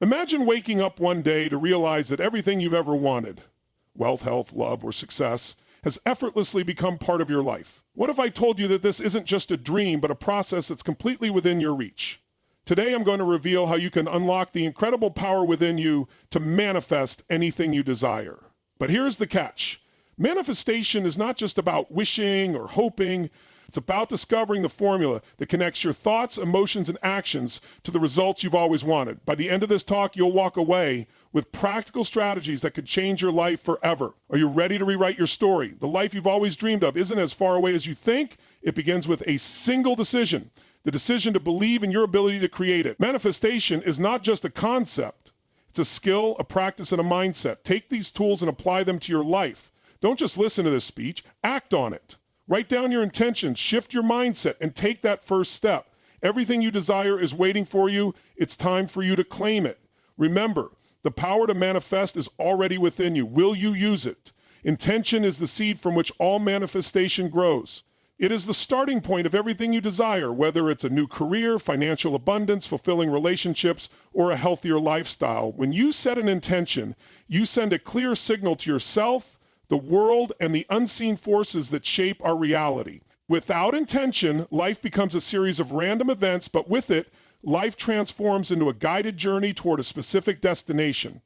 Imagine waking up one day to realize that everything you've ever wanted, wealth, health, love, or success, has effortlessly become part of your life. What if I told you that this isn't just a dream, but a process that's completely within your reach? Today, I'm going to reveal how you can unlock the incredible power within you to manifest anything you desire. But here's the catch. Manifestation is not just about wishing or hoping. It's about discovering the formula that connects your thoughts, emotions, and actions to the results you've always wanted. By the end of this talk, you'll walk away with practical strategies that could change your life forever. Are you ready to rewrite your story? The life you've always dreamed of isn't as far away as you think. It begins with a single decision, the decision to believe in your ability to create it. Manifestation is not just a concept. It's a skill, a practice, and a mindset. Take these tools and apply them to your life. Don't just listen to this speech, act on it. Write down your intentions, shift your mindset, and take that first step. Everything you desire is waiting for you. It's time for you to claim it. Remember, the power to manifest is already within you. Will you use it? Intention is the seed from which all manifestation grows. It is the starting point of everything you desire, whether it's a new career, financial abundance, fulfilling relationships, or a healthier lifestyle. When you set an intention, you send a clear signal to yourself, the world, and the unseen forces that shape our reality. Without intention, life becomes a series of random events, but with it, life transforms into a guided journey toward a specific destination.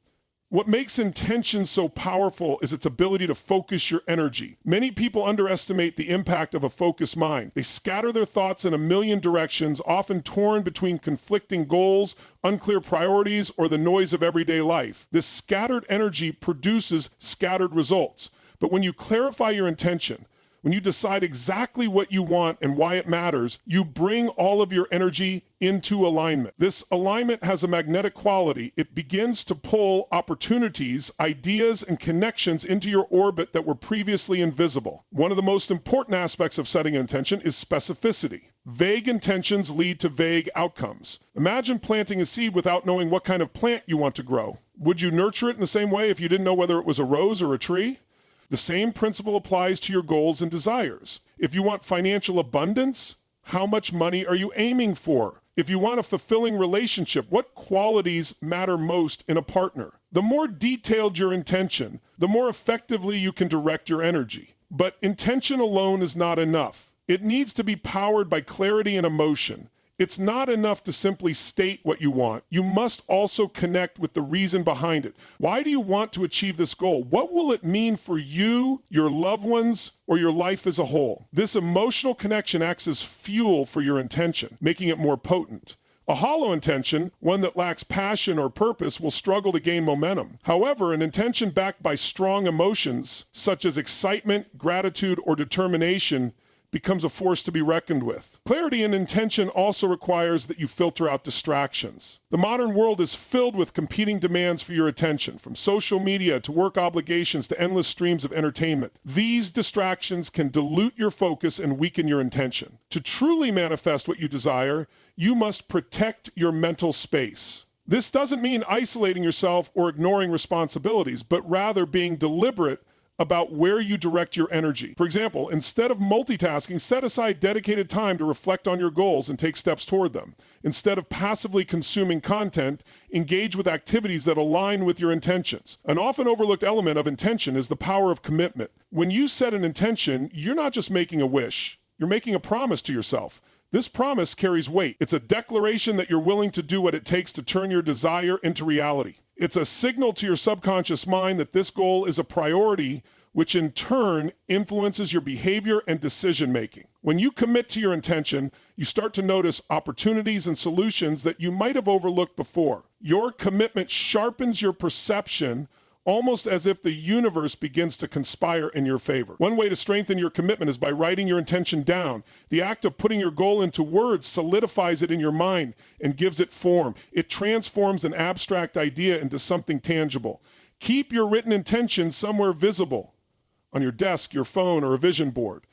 What makes intention so powerful is its ability to focus your energy. Many people underestimate the impact of a focused mind. They scatter their thoughts in a million directions, often torn between conflicting goals, unclear priorities, or the noise of everyday life. This scattered energy produces scattered results. But when you clarify your intention, when you decide exactly what you want and why it matters, you bring all of your energy into alignment. This alignment has a magnetic quality. It begins to pull opportunities, ideas, and connections into your orbit that were previously invisible. One of the most important aspects of setting intention is specificity. Vague intentions lead to vague outcomes. Imagine planting a seed without knowing what kind of plant you want to grow. Would you nurture it in the same way if you didn't know whether it was a rose or a tree? The same principle applies to your goals and desires. If you want financial abundance, how much money are you aiming for? If you want a fulfilling relationship, what qualities matter most in a partner? The more detailed your intention, the more effectively you can direct your energy. But intention alone is not enough. It needs to be powered by clarity and emotion. It's not enough to simply state what you want. You must also connect with the reason behind it. Why do you want to achieve this goal? What will it mean for you, your loved ones, or your life as a whole? This emotional connection acts as fuel for your intention, making it more potent. A hollow intention, one that lacks passion or purpose, will struggle to gain momentum. However, an intention backed by strong emotions, such as excitement, gratitude, or determination, becomes a force to be reckoned with. Clarity and intention also requires that you filter out distractions. The modern world is filled with competing demands for your attention, from social media to work obligations to endless streams of entertainment. These distractions can dilute your focus and weaken your intention. To truly manifest what you desire, you must protect your mental space. This doesn't mean isolating yourself or ignoring responsibilities, but rather being deliberate about where you direct your energy. For example, instead of multitasking, set aside dedicated time to reflect on your goals and take steps toward them. Instead of passively consuming content, engage with activities that align with your intentions. An often overlooked element of intention is the power of commitment. When you set an intention, you're not just making a wish, you're making a promise to yourself. This promise carries weight. It's a declaration that you're willing to do what it takes to turn your desire into reality. It's a signal to your subconscious mind that this goal is a priority, which in turn influences your behavior and decision-making. When you commit to your intention, you start to notice opportunities and solutions that you might have overlooked before. Your commitment sharpens your perception, almost as if the universe begins to conspire in your favor. One way to strengthen your commitment is by writing your intention down. The act of putting your goal into words solidifies it in your mind and gives it form. It transforms an abstract idea into something tangible. Keep your written intention somewhere visible, on your desk, your phone, or a vision board,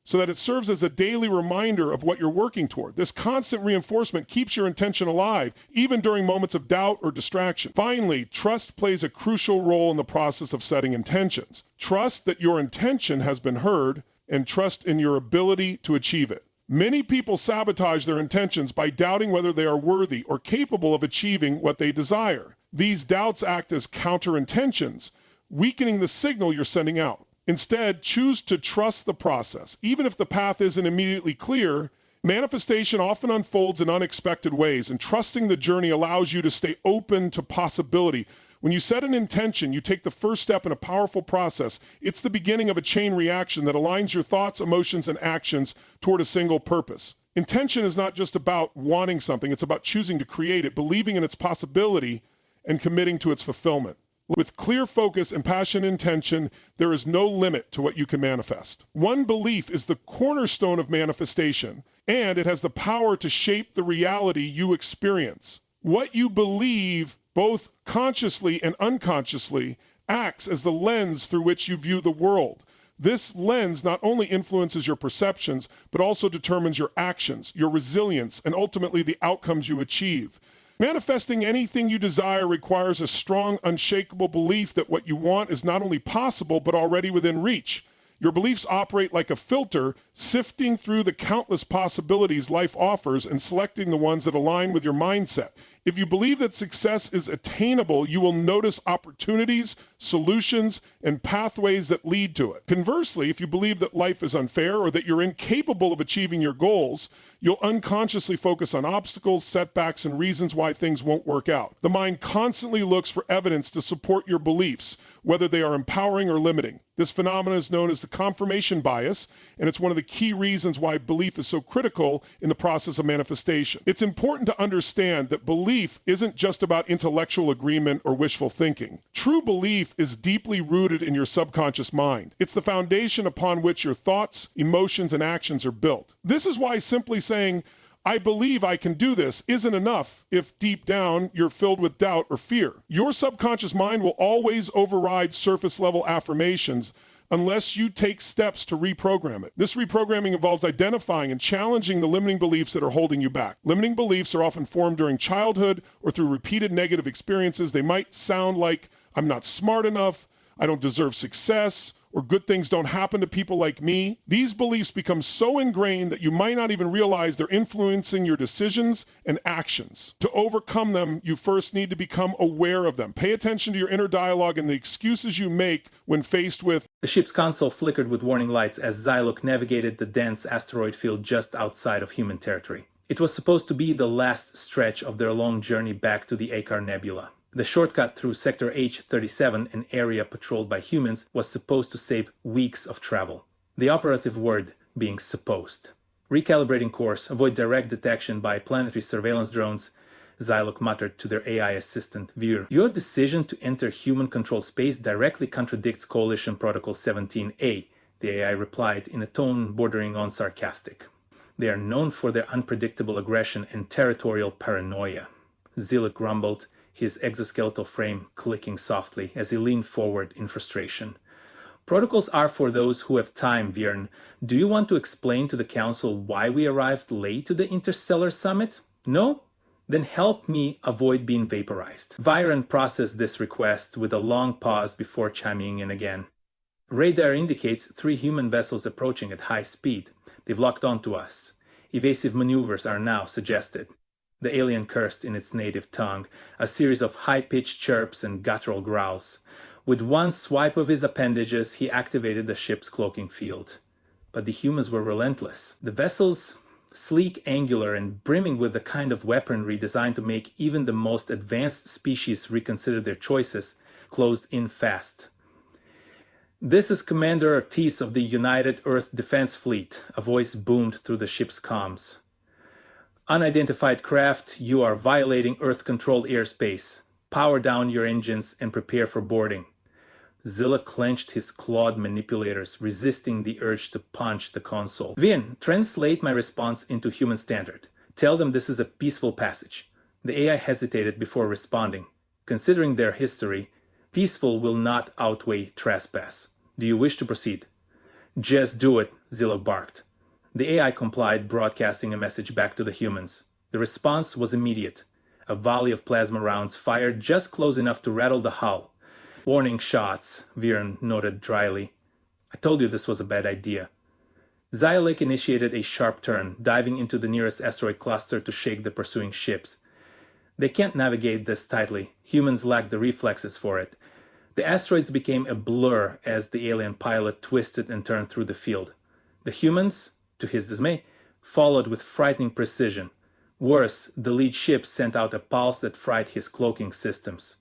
so that it serves as a daily reminder of what you're working toward. This constant reinforcement keeps your intention alive, even during moments of doubt or distraction. Finally, trust plays a crucial role in the process of setting intentions. Trust that your intention has been heard, and trust in your ability to achieve it. Many people sabotage their intentions by doubting whether they are worthy or capable of achieving what they desire. These doubts act as counterintentions, weakening the signal you're sending out. Instead, choose to trust the process. Even if the path isn't immediately clear, manifestation often unfolds in unexpected ways, and trusting the journey allows you to stay open to possibility. When you set an intention, you take the first step in a powerful process. It's the beginning of a chain reaction that aligns your thoughts, emotions, and actions toward a single purpose. Intention is not just about wanting something, it's about choosing to create it, believing in its possibility, and committing to its fulfillment. With clear focus and passion intention, there is no limit to what you can manifest. One belief is the cornerstone of manifestation, and it has the power to shape the reality you experience. What you believe, both consciously and unconsciously, acts as the lens through which you view the world. This lens not only influences your perceptions, but also determines your actions, your resilience, and ultimately the outcomes you achieve. Manifesting anything you desire requires a strong, unshakable belief that what you want is not only possible, but already within reach. Your beliefs operate like a filter, sifting through the countless possibilities life offers and selecting the ones that align with your mindset. If you believe that success is attainable, you will notice opportunities, solutions, and pathways that lead to it. Conversely, if you believe that life is unfair or that you're incapable of achieving your goals, you'll unconsciously focus on obstacles, setbacks, and reasons why things won't work out. The mind constantly looks for evidence to support your beliefs, whether they are empowering or limiting. This phenomenon is known as the confirmation bias, and it's one of the key reasons why belief is so critical in the process of manifestation. It's important to understand that belief isn't just about intellectual agreement or wishful thinking. True belief is deeply rooted in your subconscious mind. It's the foundation upon which your thoughts, emotions, and actions are built. This is why simply saying, "I believe I can do this," isn't enough if deep down you're filled with doubt or fear. Your subconscious mind will always override surface level affirmations unless you take steps to reprogram it. This reprogramming involves identifying and challenging the limiting beliefs that are holding you back. Limiting beliefs are often formed during childhood or through repeated negative experiences. They might sound like, "I'm not smart enough," "I don't deserve success," or "good things don't happen to people like me." These beliefs become so ingrained that you might not even realize they're influencing your decisions and actions. To overcome them, you first need to become aware of them. Pay attention to your inner dialogue and the excuses you make when faced with. The ship's console flickered with warning lights as Zylok navigated the dense asteroid field just outside of human territory. It was supposed to be the last stretch of their long journey back to the Akar Nebula. The shortcut through Sector H-37, an area patrolled by humans, was supposed to save weeks of travel. The operative word being supposed. Recalibrating course, avoid direct detection by planetary surveillance drones, Zylok muttered to their AI assistant, Vir. Your decision to enter human-controlled space directly contradicts Coalition Protocol 17A, the AI replied in a tone bordering on sarcastic. They are known for their unpredictable aggression and territorial paranoia. Zylok grumbled, his exoskeletal frame clicking softly as he leaned forward in frustration. Protocols are for those who have time, Viren. Do you want to explain to the Council why we arrived late to the Interstellar Summit? No? Then help me avoid being vaporized. Viren processed this request with a long pause before chiming in again. Radar indicates 3 human vessels approaching at high speed. They've locked onto us. Evasive maneuvers are now suggested. The alien cursed in its native tongue, a series of high-pitched chirps and guttural growls. With one swipe of his appendages, he activated the ship's cloaking field. But the humans were relentless. The vessels, sleek, angular, and brimming with the kind of weaponry designed to make even the most advanced species reconsider their choices, closed in fast. "This is Commander Ortiz of the United Earth Defense Fleet," a voice boomed through the ship's comms. "Unidentified craft, you are violating Earth-controlled airspace. Power down your engines and prepare for boarding." Zylok clenched his clawed manipulators, resisting the urge to punch the console. "Vin, translate my response into human standard. Tell them this is a peaceful passage." The AI hesitated before responding. Considering their history, peaceful will not outweigh trespass. Do you wish to proceed? "Just do it," Zylok barked. The AI complied, broadcasting a message back to the humans. The response was immediate. A volley of plasma rounds fired just close enough to rattle the hull. "Warning shots," Viren noted dryly. "I told you this was a bad idea." Zyalek initiated a sharp turn, diving into the nearest asteroid cluster to shake the pursuing ships. They can't navigate this tightly. Humans lack the reflexes for it. The asteroids became a blur as the alien pilot twisted and turned through the field. The humans, to his dismay, followed with frightening precision. Worse, the lead ship sent out a pulse that fried his cloaking systems.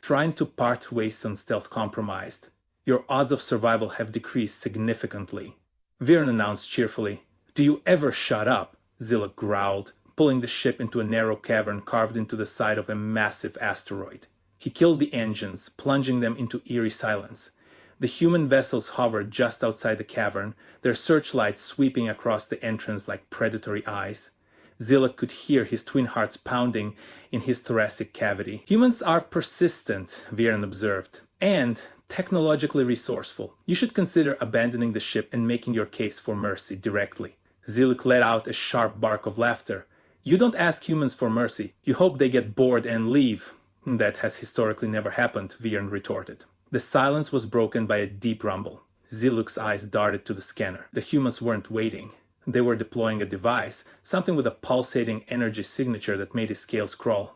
Trying to part ways on stealth compromised. Your odds of survival have decreased significantly. Viren announced cheerfully. Do you ever shut up? Ziluk growled, pulling the ship into a narrow cavern carved into the side of a massive asteroid. He killed the engines, plunging them into eerie silence. The human vessels hovered just outside the cavern, their searchlights sweeping across the entrance like predatory eyes. Ziluk could hear his twin hearts pounding in his thoracic cavity. Humans are persistent, Viren observed, and technologically resourceful. You should consider abandoning the ship and making your case for mercy directly. Ziluk let out a sharp bark of laughter. You don't ask humans for mercy. You hope they get bored and leave. That has historically never happened, Viren retorted. The silence was broken by a deep rumble. Ziluk's eyes darted to the scanner. The humans weren't waiting. They were deploying a device, something with a pulsating energy signature that made his scales crawl.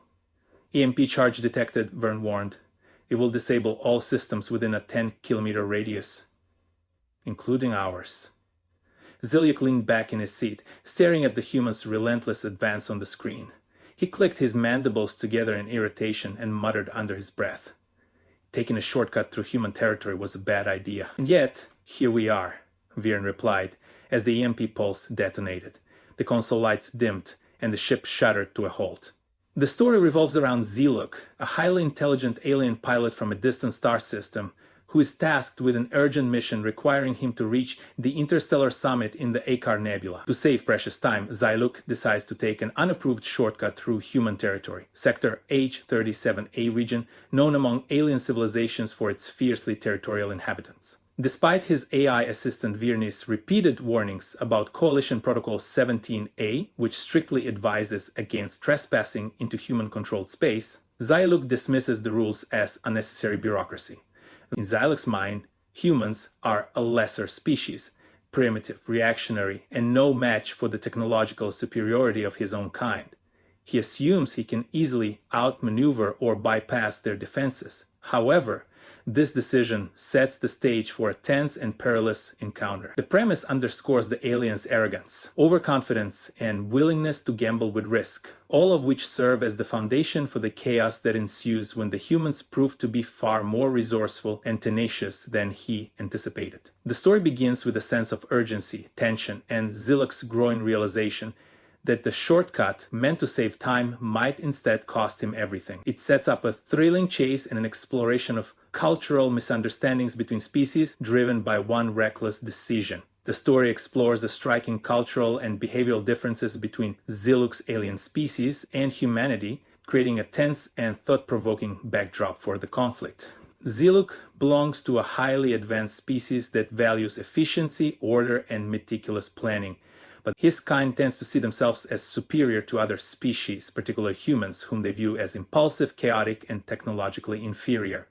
EMP charge detected, Vern warned. It will disable all systems within a 10-kilometer radius, including ours. Ziluk leaned back in his seat, staring at the human's relentless advance on the screen. He clicked his mandibles together in irritation and muttered under his breath. Taking a shortcut through human territory was a bad idea. And yet, here we are, Viren replied, as the EMP pulse detonated. The console lights dimmed, and the ship shuddered to a halt. The story revolves around Ziluk, a highly intelligent alien pilot from a distant star system, who is tasked with an urgent mission requiring him to reach the interstellar summit in the Akar Nebula. To save precious time, Ziluk decides to take an unapproved shortcut through human territory, Sector H-37A region, known among alien civilizations for its fiercely territorial inhabitants. Despite his AI assistant Virni's repeated warnings about Coalition Protocol 17A, which strictly advises against trespassing into human-controlled space, Ziluk dismisses the rules as unnecessary bureaucracy. In Ziluk's mind, humans are a lesser species, primitive, reactionary, and no match for the technological superiority of his own kind. He assumes he can easily outmaneuver or bypass their defenses. However, this decision sets the stage for a tense and perilous encounter. The premise underscores the aliens' arrogance, overconfidence, and willingness to gamble with risk, all of which serve as the foundation for the chaos that ensues when the humans prove to be far more resourceful and tenacious than he anticipated. The story begins with a sense of urgency, tension, and Ziluk's growing realization that the shortcut meant to save time might instead cost him everything. It sets up a thrilling chase and an exploration of cultural misunderstandings between species driven by one reckless decision. The story explores the striking cultural and behavioral differences between Ziluk's alien species and humanity, creating a tense and thought-provoking backdrop for the conflict. Ziluk belongs to a highly advanced species that values efficiency, order, and meticulous planning. But his kind tends to see themselves as superior to other species, particularly humans, whom they view as impulsive, chaotic, and technologically inferior.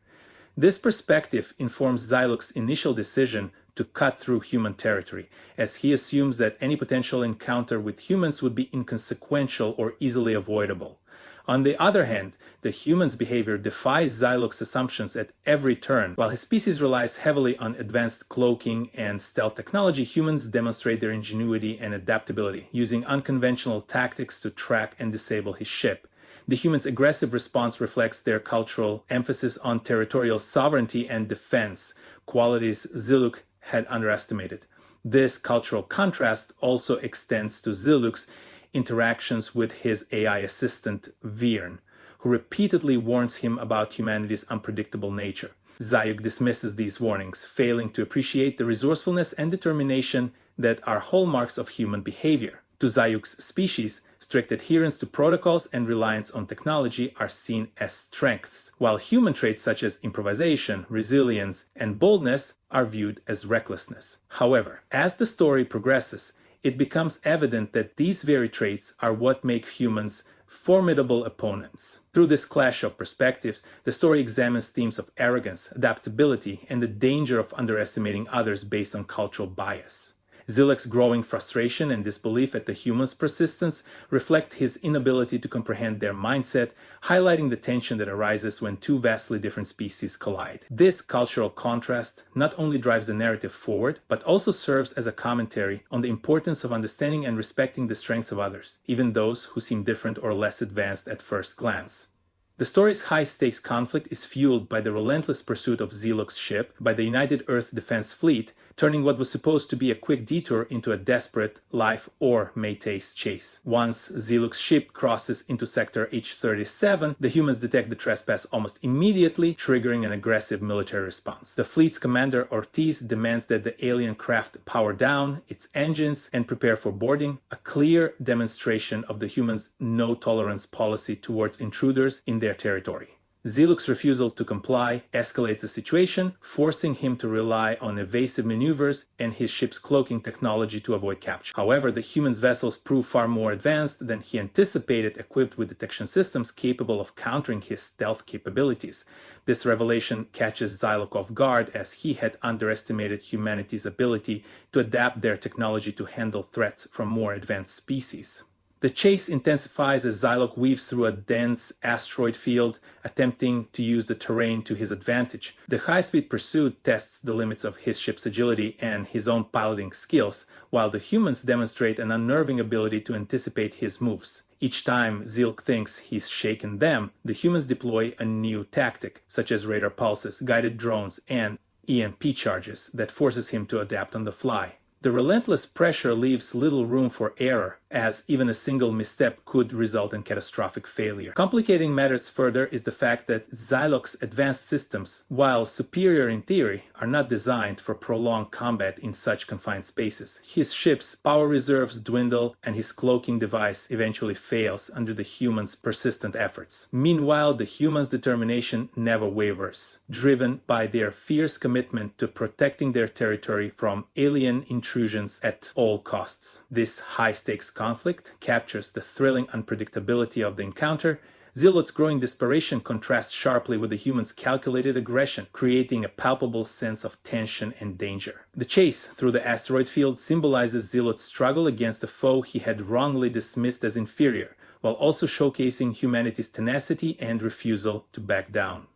This perspective informs Ziluk's initial decision to cut through human territory, as he assumes that any potential encounter with humans would be inconsequential or easily avoidable. On the other hand, the human's behavior defies Ziluk's assumptions at every turn. While his species relies heavily on advanced cloaking and stealth technology, humans demonstrate their ingenuity and adaptability, using unconventional tactics to track and disable his ship. The human's aggressive response reflects their cultural emphasis on territorial sovereignty and defense, qualities Ziluk had underestimated. This cultural contrast also extends to Ziluk's interactions with his AI assistant, Viren, who repeatedly warns him about humanity's unpredictable nature. Ziluk dismisses these warnings, failing to appreciate the resourcefulness and determination that are hallmarks of human behavior. To Ziluk's species, strict adherence to protocols and reliance on technology are seen as strengths, while human traits such as improvisation, resilience, and boldness are viewed as recklessness. However, as the story progresses, it becomes evident that these very traits are what make humans formidable opponents. Through this clash of perspectives, the story examines themes of arrogance, adaptability, and the danger of underestimating others based on cultural bias. Zilek's growing frustration and disbelief at the humans' persistence reflect his inability to comprehend their mindset, highlighting the tension that arises when two vastly different species collide. This cultural contrast not only drives the narrative forward, but also serves as a commentary on the importance of understanding and respecting the strengths of others, even those who seem different or less advanced at first glance. The story's high-stakes conflict is fueled by the relentless pursuit of Zilek's ship by the United Earth Defense Fleet, turning what was supposed to be a quick detour into a desperate life or mate's chase. Once Zilek's ship crosses into sector H-37, the humans detect the trespass almost immediately, triggering an aggressive military response. The fleet's commander Ortiz demands that the alien craft power down its engines and prepare for boarding, a clear demonstration of the humans' no-tolerance policy towards intruders in their territory. Zilek's refusal to comply escalates the situation, forcing him to rely on evasive maneuvers and his ship's cloaking technology to avoid capture. However, the humans' vessels prove far more advanced than he anticipated, equipped with detection systems capable of countering his stealth capabilities. This revelation catches Zilek off guard, as he had underestimated humanity's ability to adapt their technology to handle threats from more advanced species. The chase intensifies as Zilek weaves through a dense asteroid field, attempting to use the terrain to his advantage. The high-speed pursuit tests the limits of his ship's agility and his own piloting skills, while the humans demonstrate an unnerving ability to anticipate his moves. Each time Zilek thinks he's shaken them, the humans deploy a new tactic, such as radar pulses, guided drones, and EMP charges that forces him to adapt on the fly. The relentless pressure leaves little room for error, as even a single misstep could result in catastrophic failure. Complicating matters further is the fact that Zilek's advanced systems, while superior in theory, are not designed for prolonged combat in such confined spaces. His ship's power reserves dwindle, and his cloaking device eventually fails under the humans' persistent efforts. Meanwhile, the humans' determination never wavers, driven by their fierce commitment to protecting their territory from alien intrusions at all costs. This high-stakes conflict captures the thrilling unpredictability of the encounter. Zilek's growing desperation contrasts sharply with the humans' calculated aggression, creating a palpable sense of tension and danger. The chase through the asteroid field symbolizes Zilek's struggle against a foe he had wrongly dismissed as inferior, while also showcasing humanity's tenacity and refusal to back down.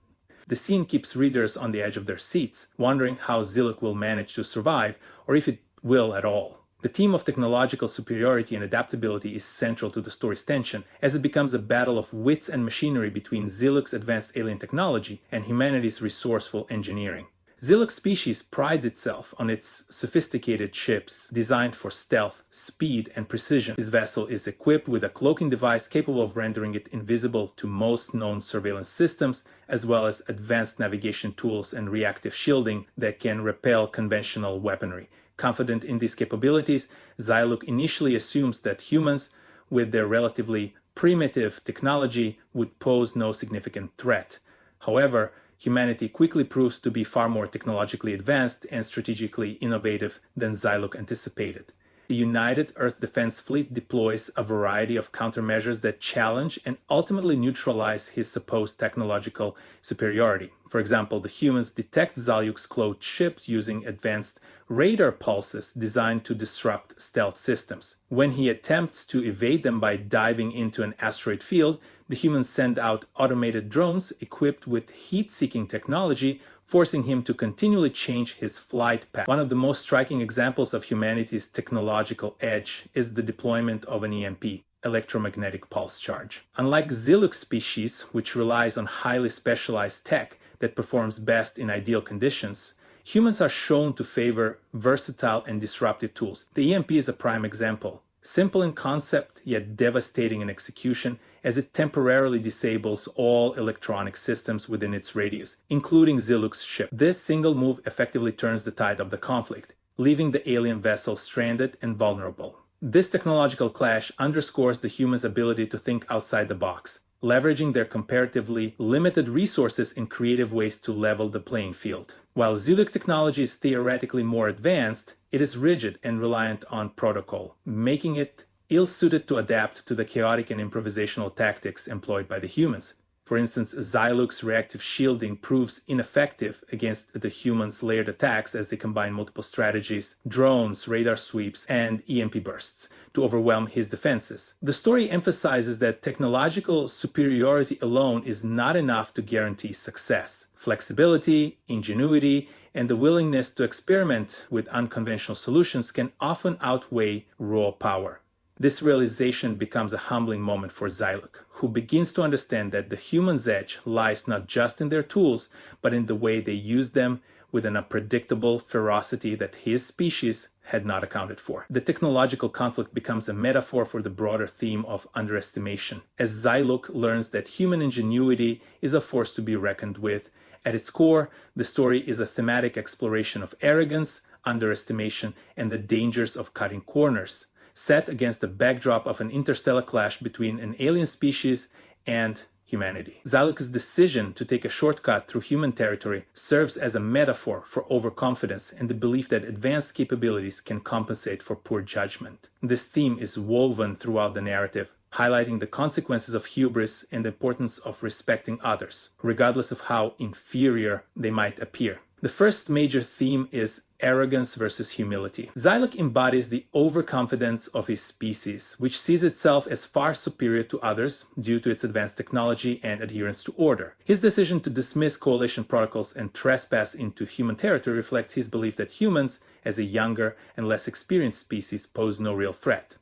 The scene keeps readers on the edge of their seats, wondering how Zilek will manage to survive, or if it will at all. The theme of technological superiority and adaptability is central to the story's tension, as it becomes a battle of wits and machinery between Zilek's advanced alien technology and humanity's resourceful engineering. Zilek's species prides itself on its sophisticated ships designed for stealth, speed, and precision. His vessel is equipped with a cloaking device capable of rendering it invisible to most known surveillance systems, as well as advanced navigation tools and reactive shielding that can repel conventional weaponry. Confident in these capabilities, Zilek initially assumes that humans, with their relatively primitive technology, would pose no significant threat. However, humanity quickly proves to be far more technologically advanced and strategically innovative than Zilek anticipated. The United Earth Defense Fleet deploys a variety of countermeasures that challenge and ultimately neutralize his supposed technological superiority. For example, the humans detect Zilek's cloaked ship using advanced radar pulses designed to disrupt stealth systems. When he attempts to evade them by diving into an asteroid field, the humans send out automated drones equipped with heat-seeking technology, forcing him to continually change his flight path. One of the most striking examples of humanity's technological edge is the deployment of an EMP, electromagnetic pulse charge. Unlike Zilek's species, which relies on highly specialized tech that performs best in ideal conditions, humans are shown to favor versatile and disruptive tools. The EMP is a prime example. Simple in concept, yet devastating in execution, as it temporarily disables all electronic systems within its radius, including Zilek's ship. This single move effectively turns the tide of the conflict, leaving the alien vessel stranded and vulnerable. This technological clash underscores the humans' ability to think outside the box, leveraging their comparatively limited resources in creative ways to level the playing field. While Zilek technology is theoretically more advanced, it is rigid and reliant on protocol, making it ill-suited to adapt to the chaotic and improvisational tactics employed by the humans. For instance, Xylook's reactive shielding proves ineffective against the humans' layered attacks as they combine multiple strategies, drones, radar sweeps, and EMP bursts to overwhelm his defenses. The story emphasizes that technological superiority alone is not enough to guarantee success. Flexibility, ingenuity, and the willingness to experiment with unconventional solutions can often outweigh raw power. This realization becomes a humbling moment for Xylook, who begins to understand that the human's edge lies not just in their tools, but in the way they use them with an unpredictable ferocity that his species had not accounted for. The technological conflict becomes a metaphor for the broader theme of underestimation, as Xylook learns that human ingenuity is a force to be reckoned with. At its core, the story is a thematic exploration of arrogance, underestimation, and the dangers of cutting corners, set against the backdrop of an interstellar clash between an alien species and humanity. Xylook's decision to take a shortcut through human territory serves as a metaphor for overconfidence and the belief that advanced capabilities can compensate for poor judgment. This theme is woven throughout the narrative, highlighting the consequences of hubris and the importance of respecting others, regardless of how inferior they might appear. The first major theme is arrogance versus humility. Xylook embodies the overconfidence of his species, which sees itself as far superior to others due to its advanced technology and adherence to order. His decision to dismiss coalition protocols and trespass into human territory reflects his belief that humans, as a younger and less experienced species, pose no real threat.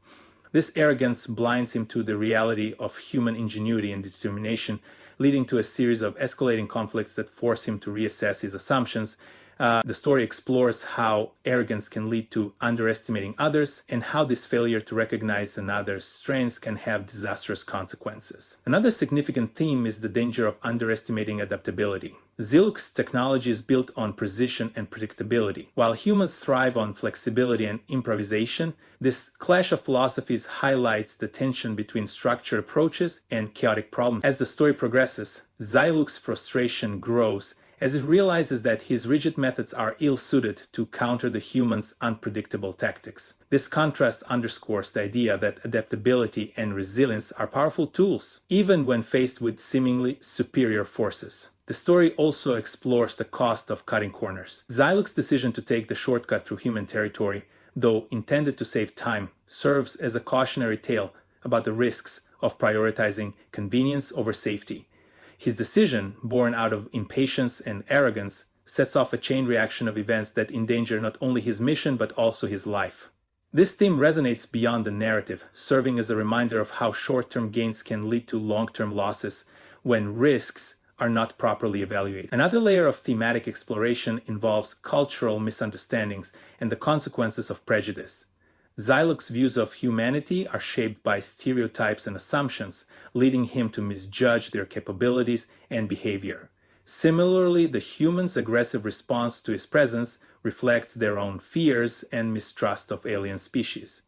This arrogance blinds him to the reality of human ingenuity and determination, leading to a series of escalating conflicts that force him to reassess his assumptions. The story explores how arrogance can lead to underestimating others and how this failure to recognize another's strengths can have disastrous consequences. Another significant theme is the danger of underestimating adaptability. Xylook's technology is built on precision and predictability. While humans thrive on flexibility and improvisation, this clash of philosophies highlights the tension between structured approaches and chaotic problems. As the story progresses, Xylook's frustration grows as he realizes that his rigid methods are ill-suited to counter the human's unpredictable tactics. This contrast underscores the idea that adaptability and resilience are powerful tools, even when faced with seemingly superior forces. The story also explores the cost of cutting corners. Xylook's decision to take the shortcut through human territory, though intended to save time, serves as a cautionary tale about the risks of prioritizing convenience over safety. His decision, born out of impatience and arrogance, sets off a chain reaction of events that endanger not only his mission but also his life. This theme resonates beyond the narrative, serving as a reminder of how short-term gains can lead to long-term losses when risks are not properly evaluated. Another layer of thematic exploration involves cultural misunderstandings and the consequences of prejudice. Xylook's views of humanity are shaped by stereotypes and assumptions, leading him to misjudge their capabilities and behavior. Similarly, the human's aggressive response to his presence reflects their own fears and mistrust of alien species,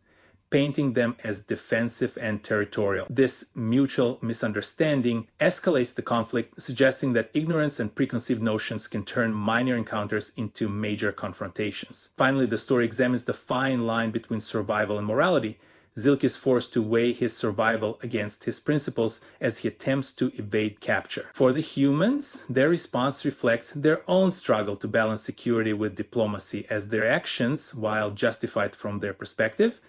painting them as defensive and territorial. This mutual misunderstanding escalates the conflict, suggesting that ignorance and preconceived notions can turn minor encounters into major confrontations. Finally, the story examines the fine line between survival and morality. Xylook is forced to weigh his survival against his principles as he attempts to evade capture. For the humans, their response reflects their own struggle to balance security with diplomacy, as their actions, while justified from their perspective,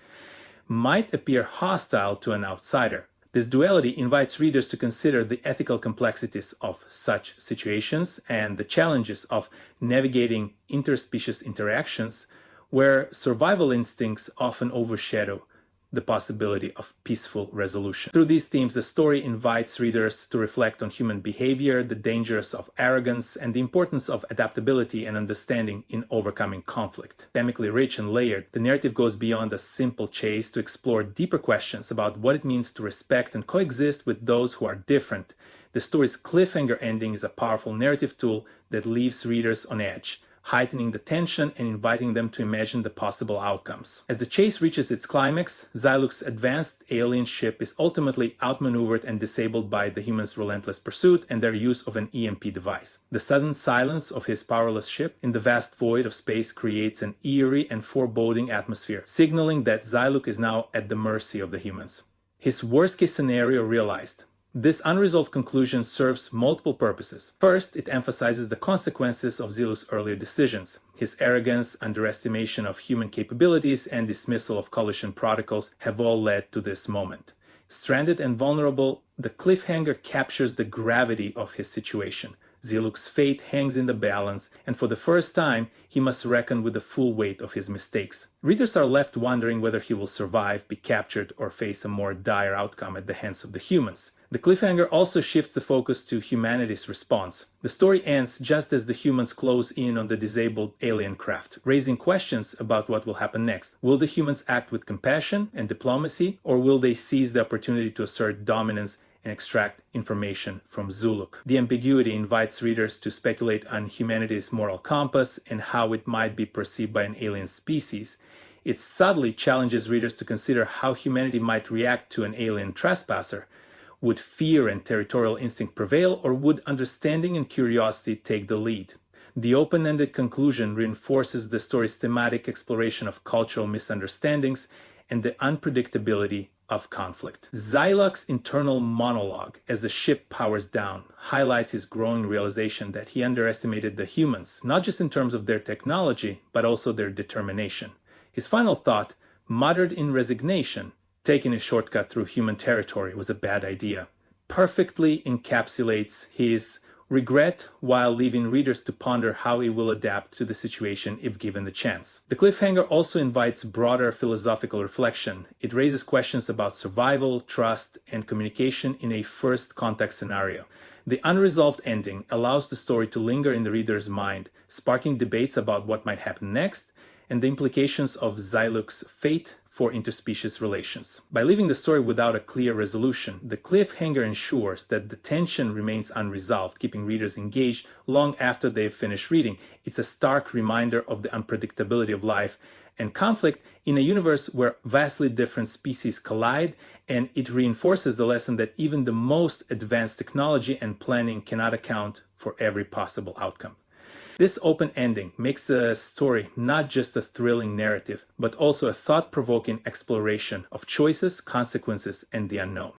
might appear hostile to an outsider. This duality invites readers to consider the ethical complexities of such situations and the challenges of navigating interspecies interactions, where survival instincts often overshadow the possibility of peaceful resolution. Through these themes, the story invites readers to reflect on human behavior, the dangers of arrogance, and the importance of adaptability and understanding in overcoming conflict. Thematically rich and layered, the narrative goes beyond a simple chase to explore deeper questions about what it means to respect and coexist with those who are different. The story's cliffhanger ending is a powerful narrative tool that leaves readers on edge, heightening the tension and inviting them to imagine the possible outcomes. As the chase reaches its climax, Xylook's advanced alien ship is ultimately outmaneuvered and disabled by the humans' relentless pursuit and their use of an EMP device. The sudden silence of his powerless ship in the vast void of space creates an eerie and foreboding atmosphere, signaling that Xylook is now at the mercy of the humans. His worst-case scenario realized. This unresolved conclusion serves multiple purposes. First, it emphasizes the consequences of Ziluk's earlier decisions. His arrogance, underestimation of human capabilities, and dismissal of coalition protocols have all led to this moment. Stranded and vulnerable, the cliffhanger captures the gravity of his situation. Ziluk's fate hangs in the balance, and for the first time, he must reckon with the full weight of his mistakes. Readers are left wondering whether he will survive, be captured, or face a more dire outcome at the hands of the humans. The cliffhanger also shifts the focus to humanity's response. The story ends just as the humans close in on the disabled alien craft, raising questions about what will happen next. Will the humans act with compassion and diplomacy, or will they seize the opportunity to assert dominance and extract information from Ziluk? The ambiguity invites readers to speculate on humanity's moral compass and how it might be perceived by an alien species. It subtly challenges readers to consider how humanity might react to an alien trespasser. Would fear and territorial instinct prevail, or would understanding and curiosity take the lead? The open-ended conclusion reinforces the story's thematic exploration of cultural misunderstandings and the unpredictability of conflict. Ziluk's internal monologue as the ship powers down highlights his growing realization that he underestimated the humans, not just in terms of their technology, but also their determination. His final thought, muttered in resignation, taking a shortcut through human territory was a bad idea, perfectly encapsulates his regret while leaving readers to ponder how he will adapt to the situation if given the chance. The cliffhanger also invites broader philosophical reflection. It raises questions about survival, trust, and communication in a first contact scenario. The unresolved ending allows the story to linger in the reader's mind, sparking debates about what might happen next and the implications of Ziluk's fate for interspecies relations. By leaving the story without a clear resolution, the cliffhanger ensures that the tension remains unresolved, keeping readers engaged long after they've finished reading. It's a stark reminder of the unpredictability of life and conflict in a universe where vastly different species collide, and it reinforces the lesson that even the most advanced technology and planning cannot account for every possible outcome. This open ending makes the story not just a thrilling narrative, but also a thought-provoking exploration of choices, consequences, and the unknown.